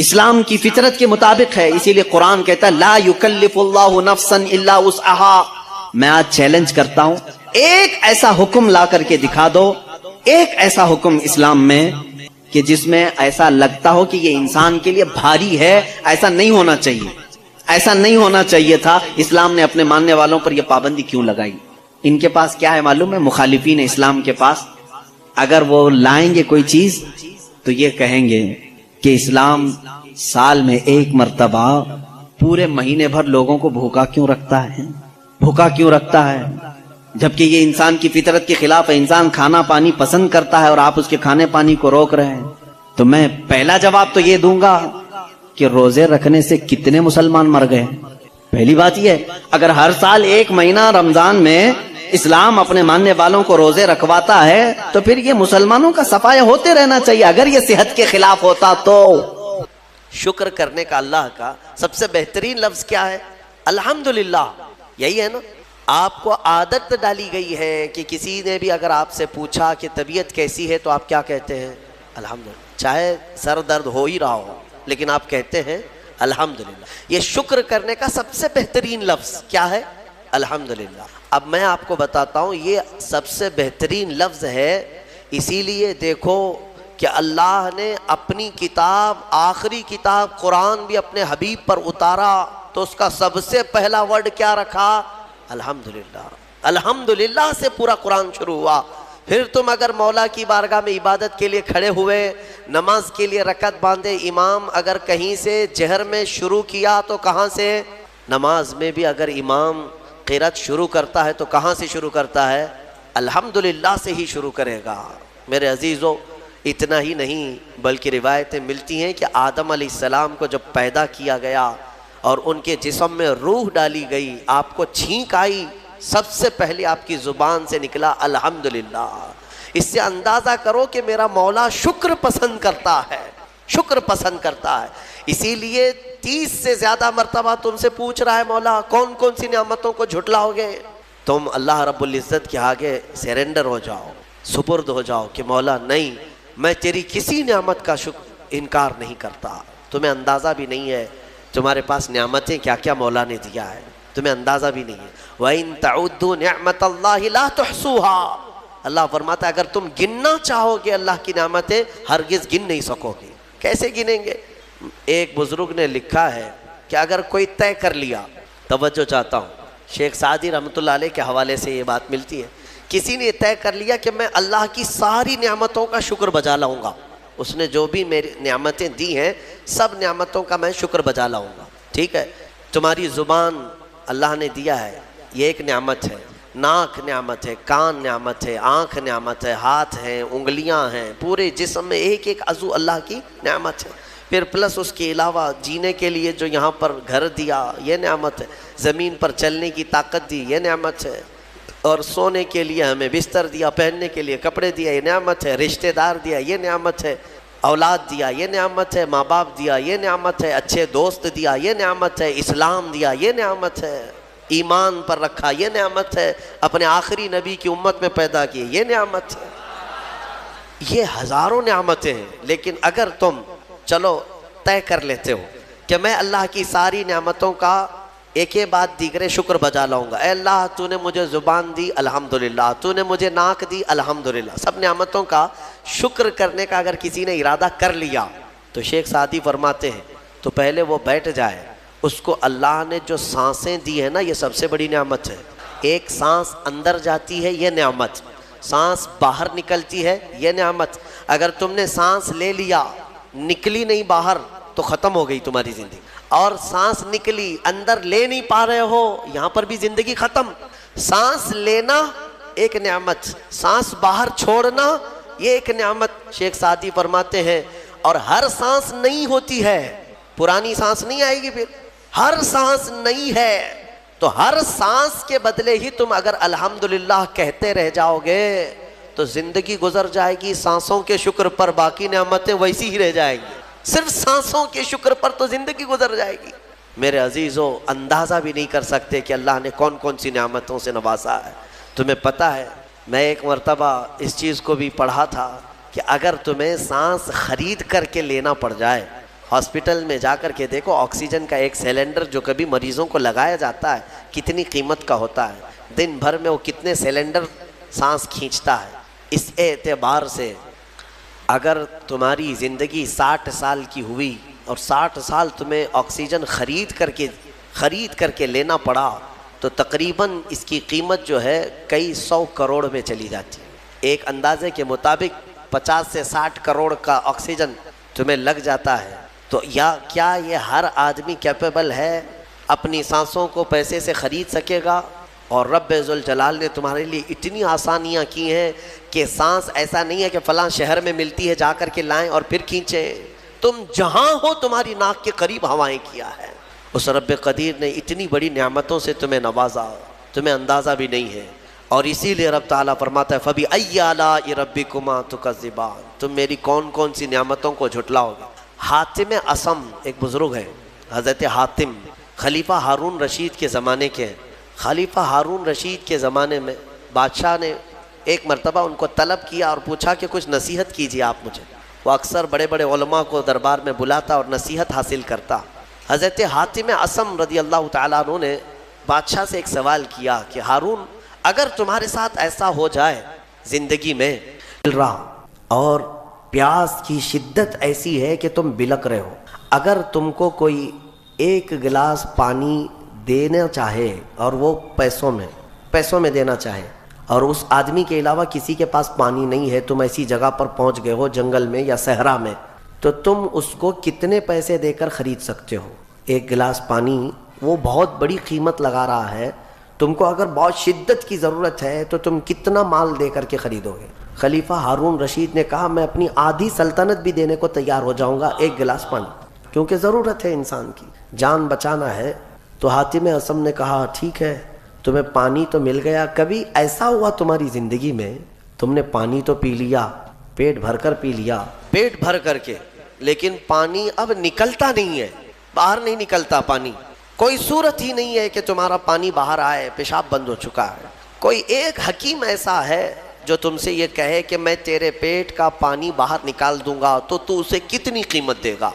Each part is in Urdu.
اسلام کی فطرت کے مطابق ہے، اسی لیے قرآن کہتا ہے لا یکلف اللہ نفسا الا وسعها۔ میں آج چیلنج کرتا ہوں، ایک ایسا حکم لا کر کے دکھا دو، ایک ایسا حکم اسلام میں کہ جس میں ایسا لگتا ہو کہ یہ انسان کے لیے بھاری ہے۔ ایسا نہیں ہونا چاہیے، ایسا نہیں ہونا چاہیے تھا۔ اسلام نے اپنے ماننے والوں پر یہ پابندی کیوں لگائی؟ ان کے پاس کیا ہے معلوم ہے؟ مخالفین اسلام کے پاس اگر وہ لائیں گے کوئی چیز تو یہ کہیں گے کہ اسلام سال میں ایک مرتبہ پورے مہینے بھر لوگوں کو بھوکا کیوں رکھتا ہے؟ بھوکا کیوں رکھتا ہے جبکہ یہ انسان کی فطرت کے خلاف ہے۔ انسان کھانا پانی پسند کرتا ہے اور آپ اس کے کھانے پانی کو روک رہے ہیں۔ تو میں پہلا جواب تو یہ دوں گا کہ روزے رکھنے سے کتنے مسلمان مر گئے؟ پہلی بات یہ ہے، اگر ہر سال ایک مہینہ رمضان میں اسلام اپنے ماننے والوں کو روزے رکھواتا ہے تو پھر یہ مسلمانوں کا صفایا ہوتے رہنا چاہیے۔ اگر یہ صحت کے خلاف ہوتا تو شکر کرنے کا اللہ کا سب سے بہترین لفظ کیا ہے؟ الحمدللہ۔ یہی ہے نا، آپ کو عادت ڈالی گئی ہے کہ کسی نے بھی اگر آپ سے پوچھا کہ طبیعت کیسی ہے تو آپ کیا کہتے ہیں؟ الحمدللہ۔ چاہے سر درد ہو ہی رہا ہو لیکن آپ کہتے ہیں الحمدللہ۔ یہ شکر کرنے کا سب سے بہترین لفظ کیا ہے؟ الحمدللہ۔ اب میں آپ کو بتاتا ہوں یہ سب سے بہترین لفظ ہے، اسی لیے دیکھو کہ اللہ نے اپنی کتاب، آخری کتاب قرآن بھی اپنے حبیب پر اتارا تو اس کا سب سے پہلا ورڈ کیا رکھا؟ الحمدللہ۔ الحمدللہ سے پورا قرآن شروع ہوا۔ پھر تم اگر مولا کی بارگاہ میں عبادت کے لیے کھڑے ہوئے، نماز کے لیے رکعت باندھے، امام اگر کہیں سے جہر میں شروع کیا تو کہاں سے؟ نماز میں بھی اگر امام قرات شروع کرتا ہے تو کہاں سے شروع کرتا ہے؟ الحمدللہ سے ہی شروع کرے گا۔ میرے عزیزو، اتنا ہی نہیں بلکہ روایتیں ملتی ہیں کہ آدم علیہ السلام کو جب پیدا کیا گیا اور ان کے جسم میں روح ڈالی گئی، آپ کو چھینک آئی، سب سے پہلے آپ کی زبان سے نکلا الحمدللہ۔ اس سے اندازہ کرو کہ میرا مولا شکر پسند کرتا ہے، شکر پسند کرتا ہے۔ اسی لیے 30 سے زیادہ مرتبہ تم سے پوچھ رہا ہے مولا کون کون سی نعمتوں کو جھٹلاؤ گے؟ تم اللہ رب العزت کے آگے سیرنڈر ہو جاؤ، سپرد ہو جاؤ کہ مولا نہیں، میں تیری کسی نعمت کا انکار نہیں کرتا۔ تمہیں اندازہ بھی نہیں ہے تمہارے پاس نعمتیں کیا کیا مولا نے دیا ہے، تمہیں اندازہ بھی نہیں ہے۔ وَإِن تَعُدُّوا نِعْمَةَ اللَّهِ لَا تُحْصُوهَا۔ اللہ فرماتا ہے اگر تم گننا چاہو گے اللہ کی نعمتیں ہرگز گن نہیں سکو گے۔ کیسے گنیں گے؟ ایک بزرگ نے لکھا ہے کہ اگر کوئی طے کر لیا، توجہ چاہتا ہوں، شیخ سعدی رحمۃ اللہ علیہ کے حوالے سے یہ بات ملتی ہے، کسی نے طے کر لیا کہ میں اللہ کی ساری نعمتوں کا شکر بجا لاؤں گا، اس نے جو بھی میری نعمتیں دی ہیں سب نعمتوں کا میں شکر بجا لاؤں گا۔ ٹھیک ہے، تمہاری زبان اللہ نے دیا ہے، یہ ایک نعمت ہے، ناک نعمت ہے، کان نعمت ہے، آنکھ نعمت ہے، ہاتھ ہیں، انگلیاں ہیں، پورے جسم میں ایک ایک عضو اللہ کی نعمت ہے۔ پھر پلس اس کے علاوہ جینے کے لیے جو یہاں پر گھر دیا یہ نعمت ہے، زمین پر چلنے کی طاقت دی یہ نعمت ہے، اور سونے کے لیے ہمیں بستر دیا، پہننے کے لیے کپڑے دیا یہ نعمت ہے، رشتہ دار دیا یہ نعمت ہے، اولاد دیا یہ نعمت ہے، ماں باپ دیا یہ نعمت ہے، اچھے دوست دیا یہ نعمت ہے، اسلام دیا یہ نعمت ہے، ایمان پر رکھا یہ نعمت ہے، اپنے آخری نبی کی امت میں پیدا کیے یہ نعمت ہے۔ یہ ہزاروں نعمتیں ہیں، لیکن اگر تم چلو طے کر لیتے ہو کہ میں اللہ کی ساری نعمتوں کا ایک بعد دیگرے شکر بجا لاؤں گا، اے اللہ تو نے مجھے زبان دی الحمدللہ، تو نے مجھے ناک دی الحمدللہ، سب نعمتوں کا شکر کرنے کا اگر کسی نے ارادہ کر لیا تو شیخ سعدی فرماتے ہیں تو پہلے وہ بیٹھ جائے، اس کو اللہ نے جو سانسیں دی ہیں نا یہ سب سے بڑی نعمت ہے۔ ایک سانس اندر جاتی ہے یہ نعمت، سانس باہر نکلتی ہے یہ نعمت۔ اگر تم نے سانس لے لیا نکلی نہیں باہر تو ختم ہو گئی تمہاری زندگی، اور سانس نکلی اندر لے نہیں پا رہے ہو یہاں پر بھی زندگی ختم۔ سانس لینا ایک نعمت، سانس باہر چھوڑنا یہ ایک نعمت۔ شیخ سعدی فرماتے ہیں اور ہر سانس نہیں ہوتی ہے، پرانی سانس نہیں آئے گی، پھر ہر سانس نہیں ہے تو ہر سانس کے بدلے ہی تم اگر الحمدللہ کہتے رہ جاؤ گے تو زندگی گزر جائے گی سانسوں کے شکر پر، باقی نعمتیں ویسی ہی رہ جائیں گی، صرف سانسوں کے شکر پر تو زندگی گزر جائے گی۔ میرے عزیزو، اندازہ بھی نہیں کر سکتے کہ اللہ نے کون کون سی نعمتوں سے نوازا ہے۔ تمہیں پتہ ہے میں ایک مرتبہ اس چیز کو بھی پڑھا تھا کہ اگر تمہیں سانس خرید کر کے لینا پڑ جائے ہاسپٹل میں جا کر کے دیکھو، آکسیجن کا ایک سلنڈر جو کبھی مریضوں کو لگایا جاتا ہے کتنی قیمت کا ہوتا ہے، دن بھر میں وہ کتنے سلنڈر سانس کھینچتا ہے۔ اس اعتبار سے اگر تمہاری زندگی 60 سال کی ہوئی اور 60 سال تمہیں آکسیجن خرید کر کے لینا پڑا تو تقریباً اس کی قیمت جو ہے کئی 100 کروڑ میں چلی جاتی ہے۔ ایک اندازے کے مطابق 50 سے 60 کروڑ کا آکسیجن تمہیں لگ جاتا ہے۔ تو کیا یہ ہر آدمی کیپیبل ہے اپنی سانسوں کو پیسے سے خرید سکے گا؟ اور رب ذوالجلال نے تمہارے لیے اتنی آسانیاں کی ہیں کہ سانس ایسا نہیں ہے کہ فلاں شہر میں ملتی ہے جا کر کے لائیں اور پھر کھینچیں، تم جہاں ہو تمہاری ناک کے قریب ہوائیں کیا ہے۔ اس رب قدیر نے اتنی بڑی نعمتوں سے تمہیں نوازا، تمہیں اندازہ بھی نہیں ہے۔ اور اسی لیے رب تعالیٰ فرماتا ہے فَبِأَيِّ آلَاءِ رَبِّكُمَا تُكَذِّبَانِ، تم میری کون کون سی نعمتوں کو جھٹلاؤ گے۔ حاتم اصم ایک بزرگ ہے، حضرت حاتم خلیفہ ہارون رشید کے زمانے کے ہیں۔ خلیفہ ہارون رشید کے زمانے میں بادشاہ نے ایک مرتبہ ان کو طلب کیا اور پوچھا کہ کچھ نصیحت کیجیے آپ مجھے۔ وہ اکثر بڑے بڑے علماء کو دربار میں بلاتا اور نصیحت حاصل کرتا۔ حضرت حاتم اصم رضی اللہ تعالیٰ عنہ نے بادشاہ سے ایک سوال کیا کہ ہارون، اگر تمہارے ساتھ ایسا ہو جائے زندگی میں اور پیاس کی شدت ایسی ہے کہ تم بلک رہے ہو، اگر تم کو کوئی ایک گلاس پانی دینا چاہے اور وہ پیسوں میں دینا چاہے اور اس آدمی کے علاوہ کسی کے پاس پانی نہیں ہے، تم ایسی جگہ پر پہنچ گئے ہو جنگل میں یا صحرا میں، تو تم اس کو کتنے پیسے دے کر خرید سکتے ہو؟ ایک گلاس پانی وہ بہت بڑی قیمت لگا رہا ہے، تم کو اگر بہت شدت کی ضرورت ہے تو تم کتنا مال دے کر کے خریدو گے؟ خلیفہ ہارون رشید نے کہا میں اپنی آدھی سلطنت بھی دینے کو تیار ہو جاؤں گا ایک گلاس پانی، کیونکہ ضرورت ہے انسان کی، جان بچانا ہے۔ تو حاتم اصم نے کہا ٹھیک ہے، تمہیں پانی تو مل گیا، کبھی ایسا ہوا تمہاری زندگی میں تم نے پانی تو پی لیا، پیٹ بھر کر پی لیا، پیٹ بھر کر کے، لیکن پانی اب نکلتا نہیں ہے، باہر نہیں نکلتا پانی، کوئی صورت ہی نہیں ہے کہ تمہارا پانی باہر آئے، پیشاب بند ہو چکا ہے۔ کوئی ایک حکیم ایسا ہے جو تم سے یہ کہے کہ میں تیرے پیٹ کا پانی باہر نکال دوں گا تو تو اسے کتنی قیمت دے گا؟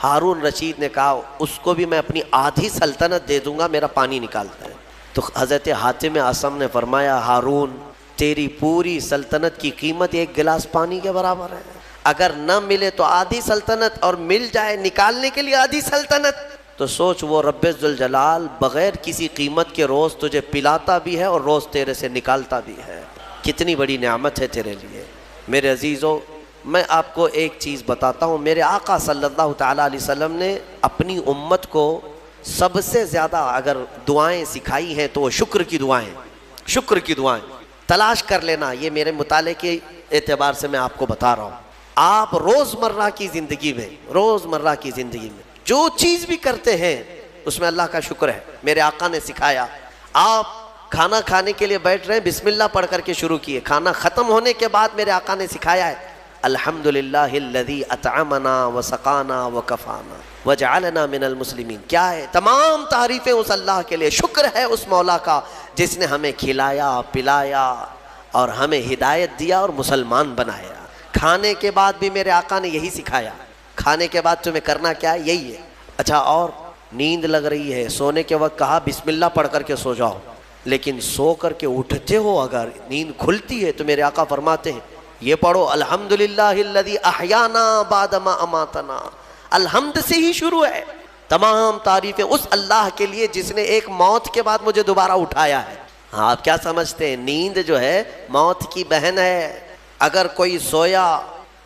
ہارون رشید نے کہا اس کو بھی میں اپنی آدھی سلطنت دے دوں گا، میرا پانی نکالتا ہے۔ تو حضرت حاتم اصم نے فرمایا ہارون، تیری پوری سلطنت کی قیمت ایک گلاس پانی کے برابر ہے، اگر نہ ملے تو آدھی سلطنت اور مل جائے نکالنے کے لیے آدھی سلطنت، تو سوچ وہ رب ذوالجلال بغیر کسی قیمت کے روز تجھے پلاتا بھی ہے اور روز تیرے سے نکالتا بھی ہے، کتنی بڑی نعمت ہے تیرے لیے۔ میرے عزیزو، میں آپ کو ایک چیز بتاتا ہوں، میرے آقا صلی اللہ تعالیٰ علیہ وسلم نے اپنی امت کو سب سے زیادہ اگر دعائیں سکھائی ہیں تو وہ شکر کی دعائیں تلاش کر لینا۔ یہ میرے مطالعے کے اعتبار سے میں آپ کو بتا رہا ہوں، آپ روزمرہ کی زندگی میں جو چیز بھی کرتے ہیں اس میں اللہ کا شکر ہے۔ میرے آقا نے سکھایا، آپ کھانا کھانے کے لیے بیٹھ رہے ہیں، بسم اللہ پڑھ کر کے شروع کیے، کھانا ختم ہونے کے بعد میرے آقا نے سکھایا ہے الحمدللہ الذی اطعمنا وسقانا وکفانا وجعلنا من المسلمین۔ کیا ہے؟ تمام تعریفیں اس اللہ کے لیے، شکر ہے اس مولا کا جس نے ہمیں کھلایا پلایا اور ہمیں ہدایت دیا اور مسلمان بنایا۔ کھانے کے بعد بھی میرے آقا نے یہی سکھایا، کھانے کے بعد تمہیں کرنا کیا ہے؟ یہی ہے۔ اچھا، اور نیند لگ رہی ہے، سونے کے وقت کہا بسم اللہ پڑھ کر کے سو جاؤ، لیکن سو کر کے اٹھتے ہو اگر نیند کھلتی ہے تو میرے آقا فرماتے ہیں یہ پڑھو الحمدللہ الذی احیانا بعد ما اماتنا۔ الحمد سے ہی شروع ہے، تمام تعریفیں اس اللہ کے لیے جس نے ایک موت کے بعد مجھے دوبارہ اٹھایا ہے۔ ہاں، آپ کیا سمجھتے ہیں؟ نیند جو ہے موت کی بہن ہے، اگر کوئی سویا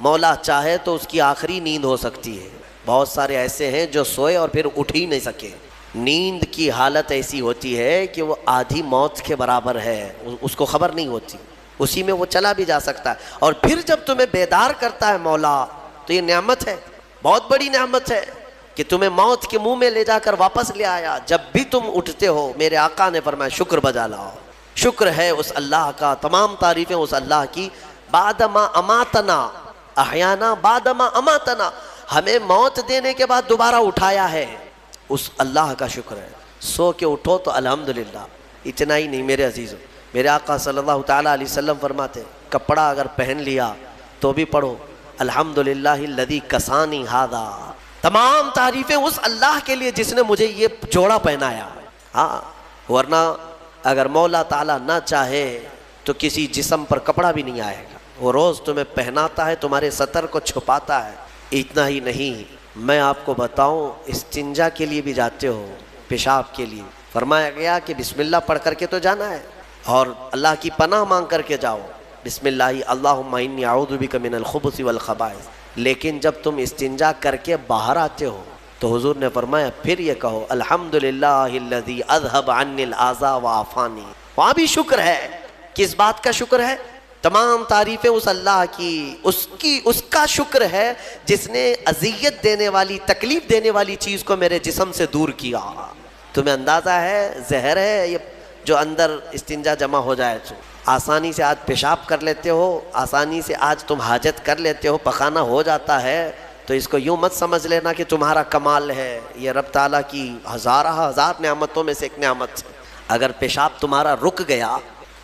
مولا چاہے تو اس کی آخری نیند ہو سکتی ہے۔ بہت سارے ایسے ہیں جو سوئے اور پھر اٹھ ہی نہیں سکے۔ نیند کی حالت ایسی ہوتی ہے کہ وہ آدھی موت کے برابر ہے، اس کو خبر نہیں ہوتی، اسی میں وہ چلا بھی جا سکتا ہے، اور پھر جب تمہیں بیدار کرتا ہے مولا تو یہ نعمت ہے، بہت بڑی نعمت ہے کہ تمہیں موت کے منہ میں لے جا کر واپس لے آیا۔ جب بھی تم اٹھتے ہو میرے آقا نے فرمایا شکر بجا لاؤ، شکر ہے اس اللہ کا، تمام تعریفیں اس اللہ کی۔ بعد ما اماتنا، احیانا بعد ما اماتنا، ہمیں موت دینے کے بعد دوبارہ اٹھایا ہے، اس اللہ کا شکر ہے۔ سو کے اٹھو تو الحمدللہ۔ اتنا ہی نہیں میرے عزیزوں، میرے آقا صلی اللہ تعالیٰ علیہ وسلم فرماتے کپڑا اگر پہن لیا تو بھی پڑھو الحمدللہ الذی کسانی ھذا، تمام تعریفیں اس اللہ کے لیے جس نے مجھے یہ جوڑا پہنایا. ہاں ورنہ اگر مولا تعالیٰ نہ چاہے تو کسی جسم پر کپڑا بھی نہیں آئے گا. وہ روز تمہیں پہناتا ہے, تمہارے سطر کو چھپاتا ہے. اتنا ہی نہیں, میں آپ کو بتاؤں, استنجا کے لیے بھی جاتے ہو, پیشاب کے لیے فرمایا گیا کہ بسم اللہ پڑھ کر کے تو جانا ہے اور اللہ کی پناہ مانگ کر کے جاؤ, بسم اللہ اللہم انی اعوذ بک من الخبث والخبائث. لیکن جب تم استنجا کر کے باہر آتے ہو تو حضور نے فرمایا پھر یہ کہو الحمدللہ الذی اذھب عنی الاذى وعافانی. وہاں بھی شکر ہے. کس بات کا شکر ہے؟ تمام تعریفیں اس اللہ کی, اس کا شکر ہے جس نے اذیت دینے والی, تکلیف دینے والی چیز کو میرے جسم سے دور کیا. تمہیں اندازہ ہے زہر ہے یہ جو اندر استنجا جمع ہو جائے تو آسانی سے آج پیشاب کر لیتے ہو, آسانی سے آج تم حاجت کر لیتے ہو, پخانہ ہو جاتا ہے, تو اس کو یوں مت سمجھ لینا کہ تمہارا کمال ہے. یہ رب تعالیٰ کی ہزار نعمتوں میں سے ایک نعمت ہے. اگر پیشاب تمہارا رک گیا,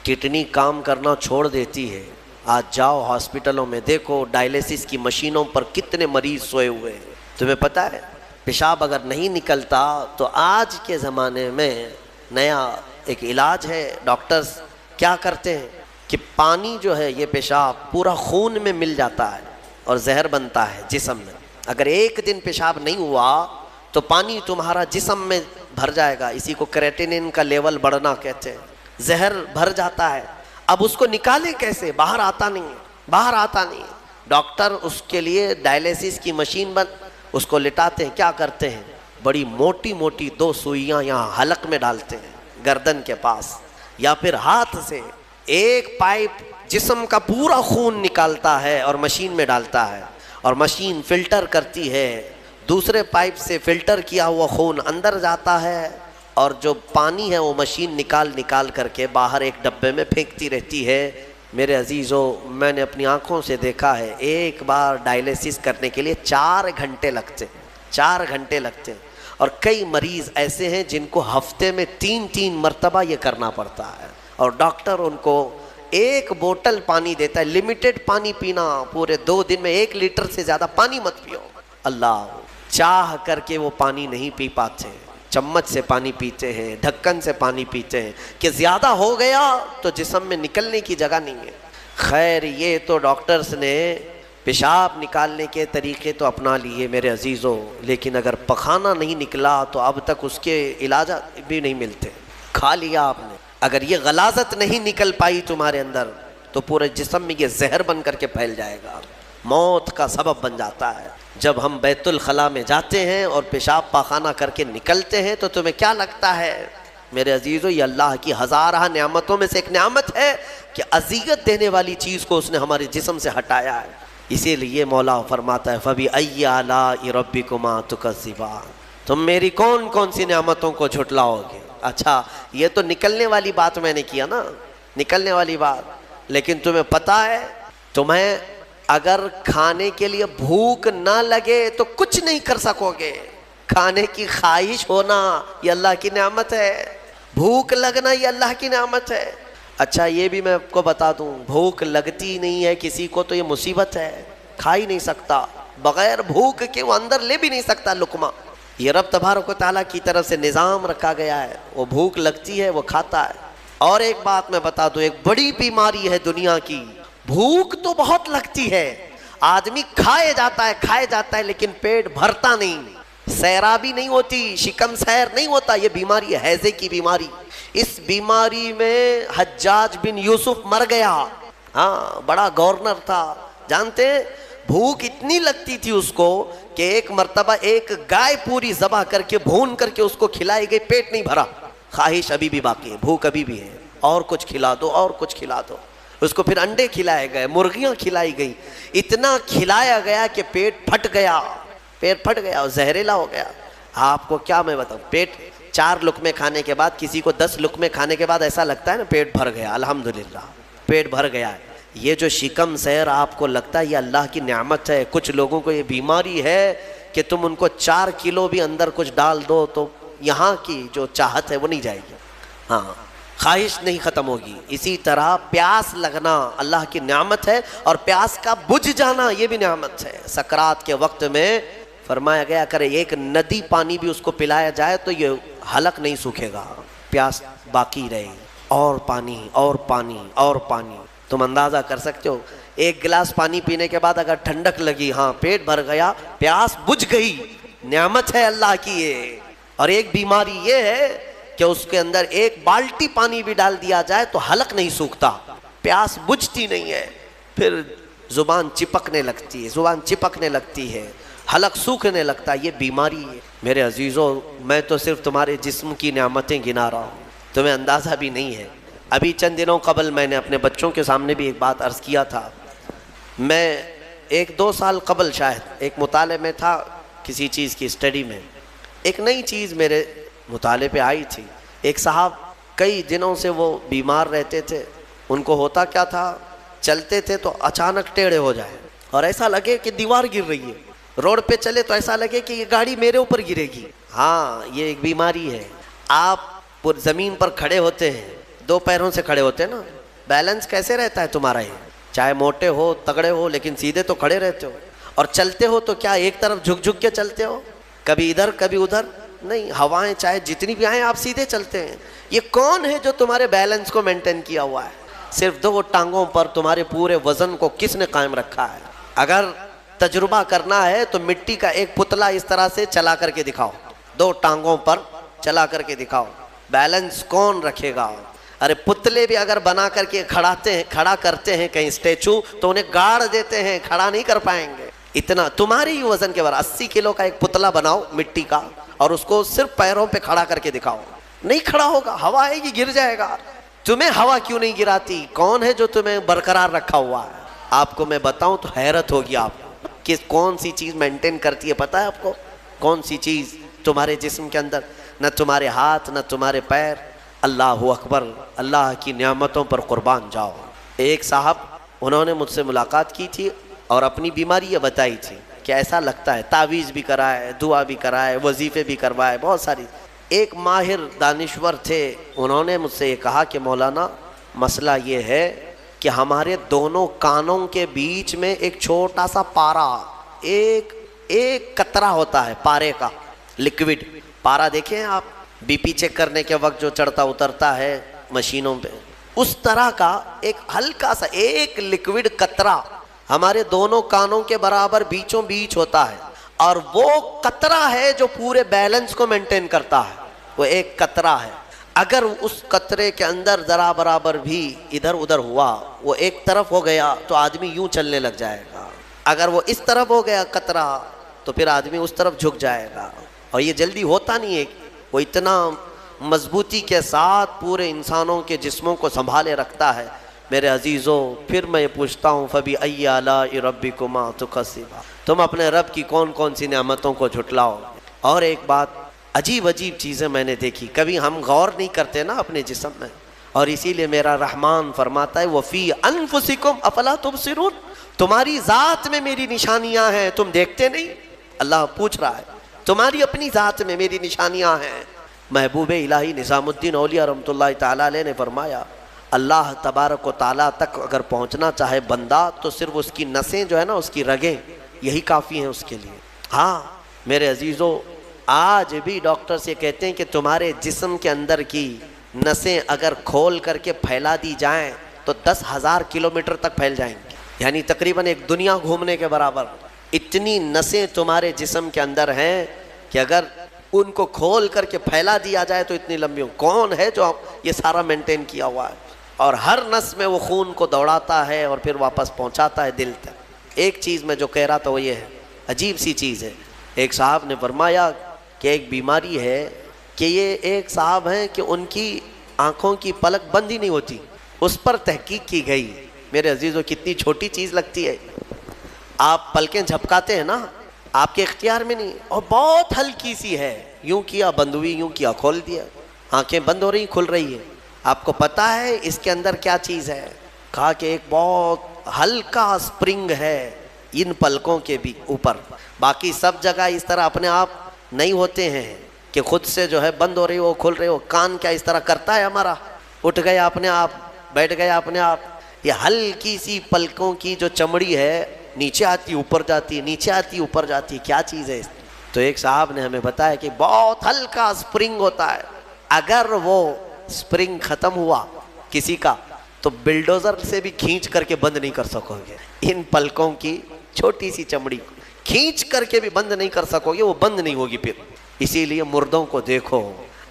کڈنی کام کرنا چھوڑ دیتی ہے. آج جاؤ ہاسپٹلوں میں دیکھو ڈائلیسس کی مشینوں پر کتنے مریض سوئے ہوئے ہیں. تمہیں پتہ ہے پیشاب اگر نہیں نکلتا تو آج کے زمانے میں نیا ایک علاج ہے. ڈاکٹرز کیا کرتے ہیں کہ پانی جو ہے یہ پیشاب پورا خون میں مل جاتا ہے اور زہر بنتا ہے جسم میں. اگر ایک دن پیشاب نہیں ہوا تو پانی تمہارا جسم میں بھر جائے گا. اسی کو کریٹینن کا لیول بڑھنا کہتے ہیں. زہر بھر جاتا ہے. اب اس کو نکالیں کیسے؟ باہر آتا نہیں. ڈاکٹر اس کے لیے ڈائلیسس کی مشین اس کو لٹاتے ہیں. کیا کرتے ہیں؟ بڑی موٹی موٹی 2 سوئیاں یہاں حلق میں ڈالتے ہیں گردن کے پاس, یا پھر ہاتھ سے ایک پائپ جسم کا پورا خون نکالتا ہے اور مشین میں ڈالتا ہے, اور مشین فلٹر کرتی ہے. دوسرے پائپ سے فلٹر کیا ہوا خون اندر جاتا ہے, اور جو پانی ہے وہ مشین نکال کر کے باہر ایک ڈبے میں پھینکتی رہتی ہے. میرے عزیزو, میں نے اپنی آنکھوں سے دیکھا ہے ایک بار ڈائلیسس کرنے کے لیے 4 گھنٹے لگتے ہیں. اور کئی مریض ایسے ہیں جن کو ہفتے میں 3 مرتبہ یہ کرنا پڑتا ہے, اور ڈاکٹر ان کو ایک بوتل پانی دیتا ہے, لمیٹڈ پانی پینا, پورے 2 دن میں 1 لیٹر سے زیادہ پانی مت پیو. اللہ, چاہ کر کے وہ پانی نہیں پی پاتے, چمچ سے پانی پیتے ہیں, ڈھکن سے پانی پیتے ہیں کہ زیادہ ہو گیا تو جسم میں نکلنے کی جگہ نہیں ہے. خیر یہ تو ڈاکٹرز نے پیشاب نکالنے کے طریقے تو اپنا لیے میرے عزیزوں, لیکن اگر پخانہ نہیں نکلا تو اب تک اس کے علاج بھی نہیں ملتے. کھا لیا آپ نے, اگر یہ غلاظت نہیں نکل پائی تمہارے اندر تو پورے جسم میں یہ زہر بن کر کے پھیل جائے گا, موت کا سبب بن جاتا ہے. جب ہم بیت الخلاء میں جاتے ہیں اور پیشاب پاخانہ کر کے نکلتے ہیں تو تمہیں کیا لگتا ہے میرے عزیزو؟ یہ اللہ کی ہزارہ نعمتوں میں سے ایک نعمت ہے کہ اذیت دینے والی چیز کو اس نے ہمارے جسم سے ہٹایا ہے. اسی لیے مولا فرماتا ہے فَبِأَيِّ آلَاءِ رَبِّكُمَا تُكَذِّبَانِ, تم میری کون سی نعمتوں کو جھٹلاؤ گے. اچھا یہ تو نکلنے والی بات میں نے کیا نا, نکلنے والی بات, لیکن تمہیں پتہ ہے تمہیں اگر کھانے کے لیے بھوک نہ لگے تو کچھ نہیں کر سکو گے. کھانے کی خواہش ہونا یہ اللہ کی نعمت ہے, بھوک لگنا یہ اللہ کی نعمت ہے. اچھا یہ بھی میں آپ کو بتا دوں, بھوک لگتی نہیں ہے کسی کو تو یہ مصیبت ہے, کھا ہی نہیں سکتا, بغیر بھوک کے وہ اندر لے بھی نہیں سکتا لقمہ. یہ رب تبارک و تعالیٰ کی طرف سے نظام رکھا گیا ہے, وہ بھوک لگتی ہے وہ کھاتا ہے. اور ایک بات میں بتا دوں, ایک بڑی بیماری ہے دنیا کی, بھوک تو بہت لگتی ہے, آدمی کھائے جاتا ہے لیکن پیٹ بھرتا نہیں, سیرابی نہیں ہوتی, شکم سیر نہیں ہوتا. یہ بیماری ہے ہیضے کی بیماری. اس بیماری میں حجاج بن یوسف مر گیا. ہاں بڑا گورنر تھا, جانتے ہیں بھوک اتنی لگتی تھی اس کو کہ ایک مرتبہ ایک گائے پوری ذبح کر کے بھون کر کے اس کو کھلائی گئی, پیٹ نہیں بھرا, خواہش ابھی بھی باقی ہے, بھوک ابھی بھی ہے, اور کچھ کھلا دو. اس کو پھر انڈے کھلائے گئے, مرغیاں کھلائی گئی, اتنا کھلایا گیا کہ پیٹ پھٹ گیا اور زہریلا ہو گیا. آپ کو کیا میں بتاؤں, پیٹ 4 لقمے کھانے کے بعد, کسی کو 10 لقمے کھانے کے بعد ایسا لگتا ہے نا پیٹ بھر گیا, الحمدللہ پیٹ بھر گیا ہے. یہ جو شکم سیر آپ کو لگتا ہے یہ اللہ کی نعمت ہے. کچھ لوگوں کو یہ بیماری ہے کہ تم ان کو 4 کلو بھی اندر کچھ ڈال دو تو یہاں کی جو چاہت ہے وہ نہیں جائے گی, ہاں خواہش نہیں ختم ہوگی. اسی طرح پیاس لگنا اللہ کی نعمت ہے, اور پیاس کا بجھ جانا یہ بھی نعمت ہے. سکرات کے وقت میں فرمایا گیا اگر ایک ندی پانی بھی اس کو پلایا جائے تو یہ حلق نہیں سوکھے گا، پیاس باقی رہے گی، اور پانی اور پانی اور پانی۔ تم اندازہ کر سکتے ہو ایک گلاس پانی پینے کے بعد اگر ٹھنڈک لگی، ہاں پیٹ بھر گیا، پیاس بجھ گئی، نعمت ہے اللہ کی یہ۔ اور ایک بیماری یہ ہے کہ اس کے اندر ایک بالٹی پانی بھی ڈال دیا جائے تو حلق نہیں سوکھتا، پیاس بجھتی نہیں ہے، پھر زبان چپکنے لگتی ہے، زبان چپکنے لگتی ہے، حلق سوکھنے لگتا ہے، یہ بیماری ہے۔ میرے عزیزوں، میں تو صرف تمہارے جسم کی نعمتیں گنا رہا ہوں، تمہیں اندازہ بھی نہیں ہے۔ ابھی چند دنوں قبل میں نے اپنے بچوں کے سامنے بھی ایک بات عرض کیا تھا، میں 1-2 سال قبل شاید ایک مطالعے میں تھا، کسی چیز کی اسٹڈی میں، ایک نئی چیز میرے مطالعے پہ آئی تھی۔ ایک صاحب کئی دنوں سے وہ بیمار رہتے تھے، ان کو ہوتا کیا تھا، چلتے تھے تو اچانک ٹیڑھے ہو جائے اور ایسا لگے کہ دیوار گر رہی ہے، روڈ پہ چلے تو ایسا لگے کہ یہ گاڑی میرے اوپر گرے گی۔ ہاں یہ ایک بیماری ہے۔ آپ زمین پر کھڑے ہوتے ہیں، 2 پیروں سے کھڑے ہوتے ہیں نا، بیلنس کیسے رہتا ہے تمہارا؟ یہ چاہے موٹے ہو تگڑے ہو لیکن سیدھے تو کھڑے رہتے ہو، اور چلتے ہو تو کیا ایک طرف جھک جھک کے چلتے ہو، کبھی ادھر کبھی ادھر نہیں، ہوائیں چاہے جتنی بھی آئیں آپ سیدھے چلتے ہیں۔ یہ کون ہے جو تمہارے بیلنس کو مینٹین کیا ہوا ہے؟ صرف 2 ٹانگوں پر تمہارے پورے وزن کو کس نے قائم رکھا ہے؟ اگر تجربہ کرنا ہے تو مٹی کا ایک پتلا اس طرح سے چلا کر کے دکھاؤ، 2 ٹانگوں پر چلا کر کے دکھاؤ، بیلنس کون رکھے گا؟ ارے پتلے بھی اگر بنا کر کے کھڑا کرتے ہیں کہیں اسٹیچو تو انہیں گاڑ دیتے ہیں، کھڑا نہیں کر پائیں گے۔ اتنا تمہاری ہی وزن کے برابر 80 کلو کا ایک پتلا بناؤ مٹی کا اور اس کو صرف پیروں پہ کھڑا کر کے دکھاؤ، نہیں کھڑا ہوگا، ہوا آئے گی گر جائے گا۔ تمہیں ہوا کیوں نہیں گراتی؟ کون ہے جو تمہیں برقرار رکھا ہوا ہے؟ آپ کو میں بتاؤں تو حیرت ہوگی آپ کہ کون سی چیز مینٹین کرتی ہے، پتہ ہے آپ کو کون سی چیز تمہارے جسم کے اندر؟ نہ تمہارے ہاتھ نہ تمہارے پیر۔ اللہ اکبر، اللہ کی نعمتوں پر قربان جاؤ۔ ایک صاحب انہوں نے مجھ سے ملاقات کی تھی اور اپنی بیماری یہ بتائی تھی کہ ایسا لگتا ہے، تعویذ بھی کرائے، دعا بھی کرائے، وظیفے بھی کروائے، بہت ساری۔ ایک ماہر دانشور تھے، انہوں نے مجھ سے یہ کہا کہ مولانا مسئلہ یہ ہے کہ ہمارے دونوں کانوں کے بیچ میں ایک چھوٹا سا پارا، ایک قطرہ ہوتا ہے پارے کا، لکوڈ پارا دیکھیں آپ بی پی چیک کرنے کے وقت جو چڑھتا اترتا ہے مشینوں پہ، اس طرح کا ایک ہلکا سا ایک لکوڈ قطرہ ہمارے دونوں کانوں کے برابر بیچوں بیچ ہوتا ہے، اور وہ قطرہ ہے جو پورے بیلنس کو مینٹین کرتا ہے۔ وہ ایک قطرہ ہے، اگر اس قطرے کے اندر ذرا برابر بھی ادھر ادھر ہوا، وہ ایک طرف ہو گیا تو آدمی یوں چلنے لگ جائے گا، اگر وہ اس طرف ہو گیا قطرہ تو پھر آدمی اس طرف جھک جائے گا، اور یہ جلدی ہوتا نہیں ہے۔ وہ اتنا مضبوطی کے ساتھ پورے انسانوں کے جسموں کو سنبھالے رکھتا ہے۔ میرے عزیزوں، پھر میں یہ پوچھتا ہوں فَبِأَيِّ آلَاءِ رَبِّكُمَا تُكَذِّبَانِ، تم اپنے رب کی کون کون سی نعمتوں کو جھٹلاؤ؟ اور ایک بات، عجیب عجیب چیزیں میں نے دیکھی، کبھی ہم غور نہیں کرتے نا اپنے جسم میں، اور اسی لیے میرا رحمان فرماتا ہے وَفِي أَنفُسِكُمْ أَفَلَا تُبْصِرُونَ، تمہاری ذات میں میری نشانیاں ہیں، تم دیکھتے نہیں؟ اللہ پوچھ رہا ہے، تمہاری اپنی ذات میں میری نشانیاں ہیں۔ محبوب الہی نظام الدین اولیاء رحمۃ اللہ تعالیٰ علیہ نے فرمایا اللہ تبارک و تعالیٰ تک اگر پہنچنا چاہے بندہ تو صرف اس کی نسیں جو ہے نا، اس کی رگیں، یہی کافی ہیں اس کے لیے۔ ہاں میرے عزیزوں، آج بھی ڈاکٹرز یہ کہتے ہیں کہ تمہارے جسم کے اندر کی نسیں اگر کھول کر کے پھیلا دی جائیں تو 10,000 کلومیٹر تک پھیل جائیں گی، یعنی تقریباً ایک دنیا گھومنے کے برابر۔ اتنی نسیں تمہارے جسم کے اندر ہیں کہ اگر ان کو کھول کر کے پھیلا دیا جائے تو اتنی لمبی ہو۔ کون ہے جو یہ سارا مینٹین کیا ہوا ہے؟ اور ہر نس میں وہ خون کو دوڑاتا ہے اور پھر واپس پہنچاتا ہے دل تک۔ ایک چیز میں جو کہہ رہا تھا وہ یہ ہے، عجیب سی چیز ہے۔ ایک صاحب نے فرمایا کہ ایک بیماری ہے کہ یہ ایک صاحب ہیں کہ ان کی آنکھوں کی پلک بند ہی نہیں ہوتی، اس پر تحقیق کی گئی۔ میرے عزیزوں، کتنی چھوٹی چیز لگتی ہے، آپ پلکیں جھپکاتے ہیں نا، آپ کے اختیار میں نہیں، اور بہت ہلکی سی ہے، یوں کیا بند ہوئی، یوں کیا کھول دیا، آنکھیں بند ہو رہی کھل رہی ہے۔ آپ کو پتہ ہے اس کے اندر کیا چیز ہے؟ کہا کہ ایک بہت ہلکا اسپرنگ ہے ان پلکوں کے بھی اوپر، باقی سب جگہ اس طرح اپنے آپ نہیں ہوتے ہیں کہ خود سے جو ہے بند ہو رہی ہو کھل رہی ہو۔ کان کیا اس طرح کرتا ہے ہمارا، اٹھ گیا اپنے آپ، بیٹھ گیا اپنے آپ۔ یہ ہلکی سی پلکوں کی جو چمڑی ہے نیچے آتی اوپر جاتی، نیچے آتی اوپر جاتی، کیا چیز ہے؟ تو ایک صاحب نے ہمیں بتایا کہ بہت ہلکا اسپرنگ ہوتا ہے، اگر وہ اسپرنگ ختم ہوا کسی کا تو بلڈوزر سے بھی کھینچ کر کے بند نہیں کر سکو گے، ان پلکوں کی چھوٹی سی چمڑی کو کھینچ کر کے بھی بند نہیں کر سکو گے، وہ بند نہیں ہوگی پھر۔ اسی لیے مردوں کو دیکھو،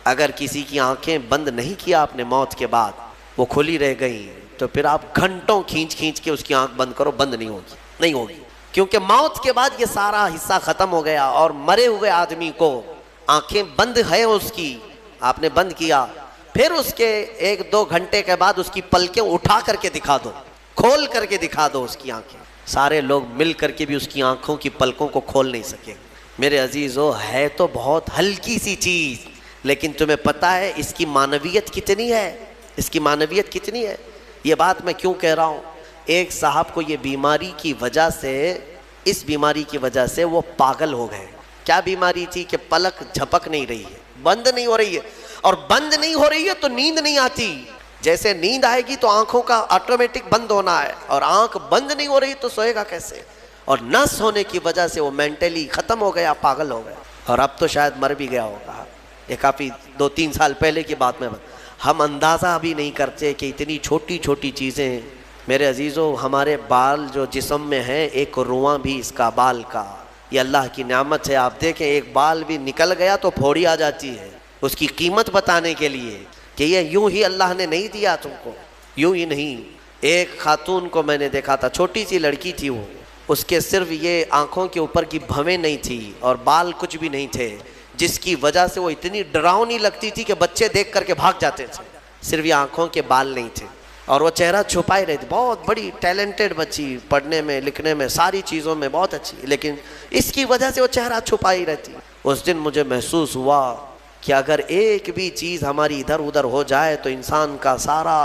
اگر کسی کی آنکھیں بند نہیں کیا آپ نے موت کے بعد، وہ کھلی رہ گئی، تو پھر آپ گھنٹوں کھینچ کھینچ کے اس کی آنکھ بند کرو، بند نہیں ہوگی، کیونکہ موت کے بعد یہ سارا حصہ ختم ہو گیا، اور مرے ہوئے آدمی کو آنکھیں بند ہے اس کی، آپ نے بند کیا، پھر اس کے 1-2 گھنٹے کے بعد اس کی پلکیں اٹھا کر کے دکھا دو، کھول کر کے دکھا دو اس کی آنکھیں، سارے لوگ مل کر کے بھی اس کی آنکھوں کی پلکوں کو کھول نہیں سکے۔ میرے عزیزو، ہے تو بہت ہلکی سی چیز، لیکن تمہیں پتہ ہے اس کی معنویت کتنی ہے، اس کی معنویت کتنی ہے۔ یہ بات میں کیوں کہہ رہا ہوں، ایک صاحب کو یہ بیماری کی وجہ سے، اس بیماری کی وجہ سے وہ پاگل ہو گئے۔ کیا بیماری تھی کہ پلک جھپک نہیں رہی ہے، بند نہیں ہو رہی ہے، اور بند نہیں ہو رہی ہے تو نیند نہیں آتی، جیسے نیند آئے گی تو آنکھوں کا آٹومیٹک بند ہونا ہے، اور آنکھ بند نہیں ہو رہی تو سوئے گا کیسے، اور نس ہونے کی وجہ سے وہ مینٹلی ختم ہو گیا، پاگل ہو گیا، اور اب تو شاید مر بھی گیا ہوگا۔ یہ کافی 2-3 سال پہلے کی بات میں، ہم اندازہ بھی نہیں کرتے کہ اتنی چھوٹی چھوٹی چیزیں۔ میرے عزیزو، ہمارے بال جو جسم میں ہیں، ایک رواں بھی اس کا بال کا، یہ اللہ کی نعمت ہے۔ آپ دیکھیں، ایک بال بھی نکل گیا تو پھوڑی آ جاتی ہے، اس کی قیمت بتانے کے لیے کہ یہ یوں ہی اللہ نے نہیں دیا تم کو، یوں ہی نہیں۔ ایک خاتون کو میں نے دیکھا تھا، چھوٹی سی لڑکی تھی وہ، اس کے صرف یہ آنکھوں کے اوپر کی بھویں نہیں تھی اور بال کچھ بھی نہیں تھے، جس کی وجہ سے وہ اتنی ڈراؤنی لگتی تھی کہ بچے دیکھ کر کے بھاگ جاتے تھے، صرف یہ آنکھوں کے بال نہیں تھے، اور وہ چہرہ چھپائے رہتی۔ بہت بڑی ٹیلنٹڈ بچی، پڑھنے میں لکھنے میں ساری چیزوں میں بہت اچھی، لیکن اس کی وجہ سے وہ چہرہ چھپائی رہتی۔ اس دن مجھے محسوس ہوا کہ اگر ایک بھی چیز ہماری ادھر ادھر ہو جائے تو انسان کا سارا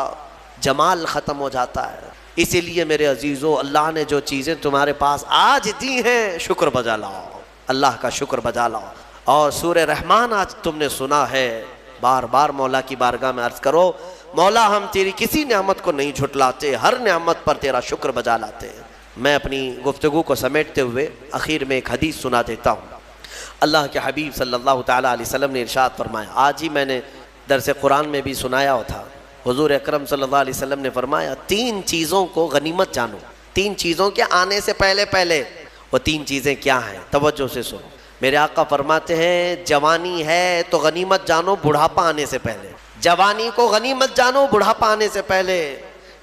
جمال ختم ہو جاتا ہے۔ اسی لیے میرے عزیزو، اللہ نے جو چیزیں تمہارے پاس آج دی ہیں، شکر بجا لاؤ، اللہ کا شکر بجا لاؤ۔ اور سورہ رحمان آج تم نے سنا ہے، بار بار مولا کی بارگاہ میں عرض کرو، مولا ہم تیری کسی نعمت کو نہیں جھٹلاتے، ہر نعمت پر تیرا شکر بجا لاتے ہیں۔ میں اپنی گفتگو کو سمیٹتے ہوئے آخر میں ایک حدیث سنا دیتا ہوں۔ اللہ کے حبیب صلی اللہ تعالیٰ علیہ وسلم نے ارشاد فرمایا، آج ہی میں نے درس قرآن میں بھی سنایا تھا، حضور اکرم صلی اللہ علیہ وسلم نے فرمایا، 3 چیزوں کو غنیمت جانو، 3 چیزوں کے آنے سے پہلے۔ وہ 3 چیزیں کیا ہیں؟ توجہ سے سنو۔ میرے آقا فرماتے ہیں، جوانی ہے تو غنیمت جانو بڑھاپا آنے سے پہلے، جوانی کو غنیمت جانو بڑھاپا آنے سے پہلے،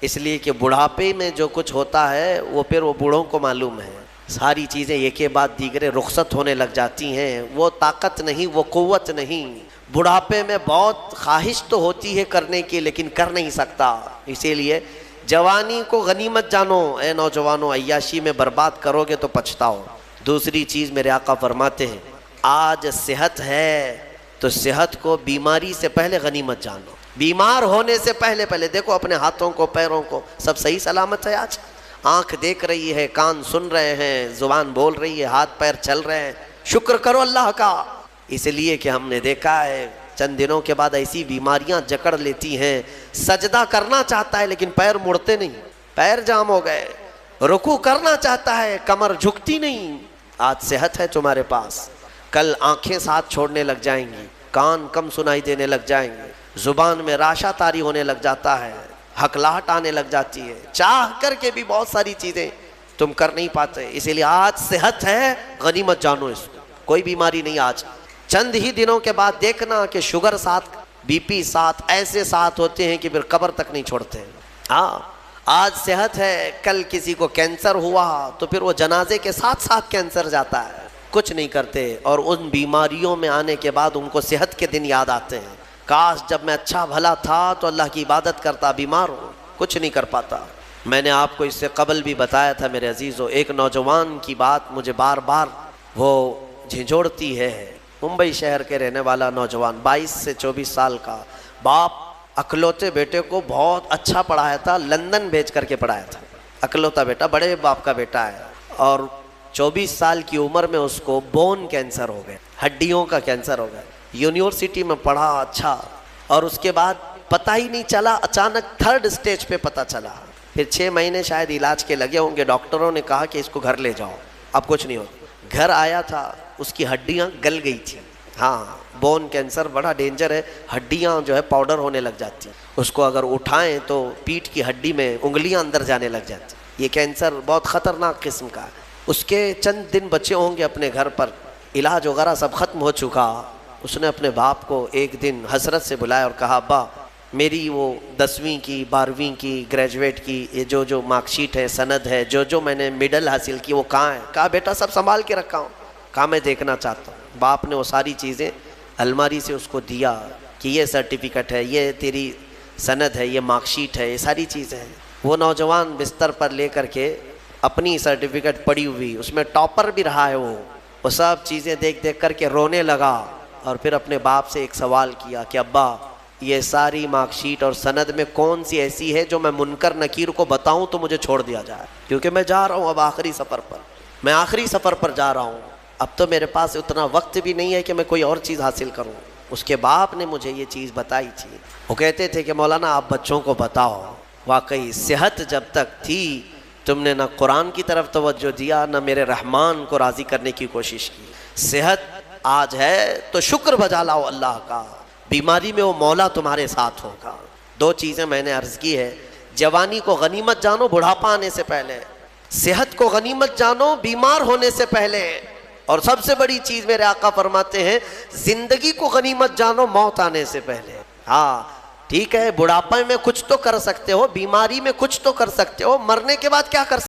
اس لیے کہ بڑھاپے میں جو کچھ ہوتا ہے وہ پھر وہ بوڑھوں کو معلوم ہے، ساری چیزیں ایک کے بعد دیگرے رخصت ہونے لگ جاتی ہیں، وہ طاقت نہیں، وہ قوت نہیں۔ بڑھاپے میں بہت خواہش تو ہوتی ہے کرنے کی، لیکن کر نہیں سکتا، اسی لیے جوانی کو غنیمت جانو۔ اے نوجوانوں، عیاشی میں برباد کرو گے تو پچھتاؤ۔ دوسری چیز میرے آقا فرماتے ہیں، آج صحت ہے تو صحت کو بیماری سے پہلے غنیمت جانو، بیمار ہونے سے پہلے دیکھو اپنے ہاتھوں کو، پیروں کو، سب صحیح سلامت ہے آج، آنکھ دیکھ رہی ہے، کان سن رہے ہیں، زبان بول رہی ہے، ہاتھ پیر چل رہے ہیں، شکر کرو اللہ کا۔ اس لیے کہ ہم نے دیکھا ہے چند دنوں کے بعد ایسی بیماریاں جکڑ لیتی ہیں، سجدہ کرنا چاہتا ہے لیکن پیر مڑتے نہیں، پیر جام ہو گئے، رکوع کرنا چاہتا ہے کمر جھکتی نہیں۔ آج صحت ہے تمہارے پاس، کل آنکھیں ساتھ چھوڑنے لگ جائیں گی، کان کم سنائی دینے لگ جائیں گے، زبان میں راشا طاری ہونے لگ جاتا ہے، ہکلاہٹ آنے لگ جاتی ہے، چاہ کر کے بھی بہت ساری چیزیں تم کر نہیں پاتے۔ اسی لیے آج صحت ہے، غنیمت جانو اس کو، کوئی بیماری نہیں۔ آج چند ہی دنوں کے بعد دیکھنا کہ شوگر ساتھ، بی پی ساتھ، ایسے ساتھ ہوتے ہیں کہ پھر قبر تک نہیں چھوڑتے۔ ہاں، آج صحت ہے، کل کسی کو کینسر ہوا تو پھر وہ جنازے کے ساتھ ساتھ کینسر جاتا ہے، کچھ نہیں کرتے، اور ان بیماریوں میں آنے کے بعد ان کو صحت کے دن یاد آتے ہیں، کاش جب میں اچھا بھلا تھا تو اللہ کی عبادت کرتا، بیمار ہوں کچھ نہیں کر پاتا۔ میں نے آپ کو اس سے قبل بھی بتایا تھا میرے عزیزو، ایک نوجوان کی بات مجھے بار بار وہ جھنجھوڑتی ہے، ممبئی شہر کے رہنے والا نوجوان، 22 سے 24 سال کا، باپ اکلوتے بیٹے کو بہت اچھا پڑھایا تھا، لندن بھیج کر کے پڑھایا تھا، اکلوتا بیٹا، بڑے باپ کا بیٹا ہے، اور 24 سال کی عمر میں اس کو بون کینسر ہو گیا، ہڈیوں کا کینسر ہو گیا، یونیورسٹی میں پڑھا اچھا، اور اس کے بعد پتہ ہی نہیں چلا، اچانک 3rd اسٹیج پہ پتہ چلا، پھر 6 مہینے شاید علاج کے لگے ہوں گے، ڈاکٹروں نے کہا کہ اس کو گھر لے جاؤ، اب کچھ نہیں ہوتا۔ گھر آیا تھا اس کی ہڈیاں گل گئی تھیں. ہاں بون کینسر بڑا ڈینجر ہے, ہڈیاں جو ہے پاؤڈر ہونے لگ جاتی ہیں, اس کو اگر اٹھائیں تو پیٹھ کی ہڈی میں انگلیاں اندر جانے لگ جاتی ہیں. یہ کینسر بہت خطرناک قسم کا ہے. اس کے چند دن بچے ہوں گے اپنے گھر پر, علاج وغیرہ سب ختم ہو چکا. اس نے اپنے باپ کو ایک دن حسرت سے بلایا اور کہا ابا میری وہ 10ویں کی 12ویں کی گریجویٹ کی یہ جو مارک شیٹ ہے, سند ہے, جو میں نے میڈل حاصل کی وہ کہاں ہے؟ کہا بیٹا سب سنبھال کے رکھا ہوں. کہا میں دیکھنا چاہتا ہوں. باپ نے وہ ساری چیزیں الماری سے اس کو دیا کہ یہ سرٹیفکیٹ ہے, یہ تیری سند ہے, یہ مارک شیٹ ہے, یہ ساری چیزیں ہیں. وہ نوجوان بستر پر لے کر کے اپنی سرٹیفکیٹ پڑی ہوئی, اس میں ٹاپر بھی رہا ہے, وہ سب چیزیں دیکھ کر کے رونے لگا. اور پھر اپنے باپ سے ایک سوال کیا کہ ابا یہ ساری مارک شیٹ اور سند میں کون سی ایسی ہے جو میں منکر نکیر کو بتاؤں تو مجھے چھوڑ دیا جائے, کیونکہ میں جا رہا ہوں اب آخری سفر پر, میں آخری سفر پر جا رہا ہوں, اب تو میرے پاس اتنا وقت بھی نہیں ہے کہ میں کوئی اور چیز حاصل کروں. اس کے باپ نے مجھے یہ چیز بتائی تھی. وہ کہتے تھے کہ مولانا آپ بچوں کو بتاؤ, واقعی صحت جب تک تھی تم نے نہ قرآن کی طرف توجہ دیا نہ میرے رحمان کو راضی کرنے کی کوشش کی. صحت آج ہے تو شکر بجا لاؤ اللہ کا, بیماری میں وہ مولا تمہارے ساتھ ہوگا. 2 چیزیں میں نے عرض کی ہے, جوانی کو غنیمت جانو بڑھاپا آنے سے پہلے, صحت کو غنیمت جانو بیمار ہونے سے پہلے, اور سب سے بڑی چیز میرے آقا فرماتے ہیں زندگی کو غنیمت جانو موت آنے سے پہلے. ہاں ٹھیک ہے بڑھاپے میں کچھ تو کر سکتے ہو, بیماری میں کچھ تو کر سکتے ہو, مرنے کے بعد کیا کر